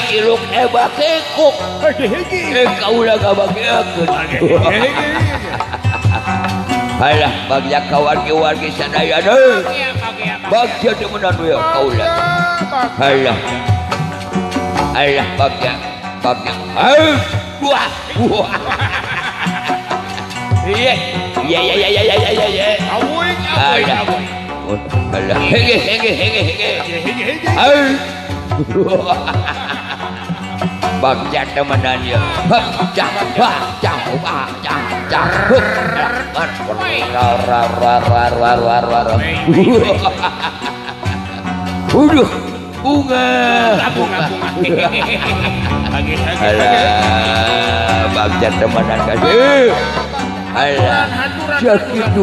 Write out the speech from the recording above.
ciluk bakekuk kaulah ngabageakeun halah bagja kawargi-wargi sadaya deui bagja demenan we kaulah halah bagja wah iya Awing halah hege bagja temenan ya bagja uduh bunga alah bagja temenan kasih alah sakit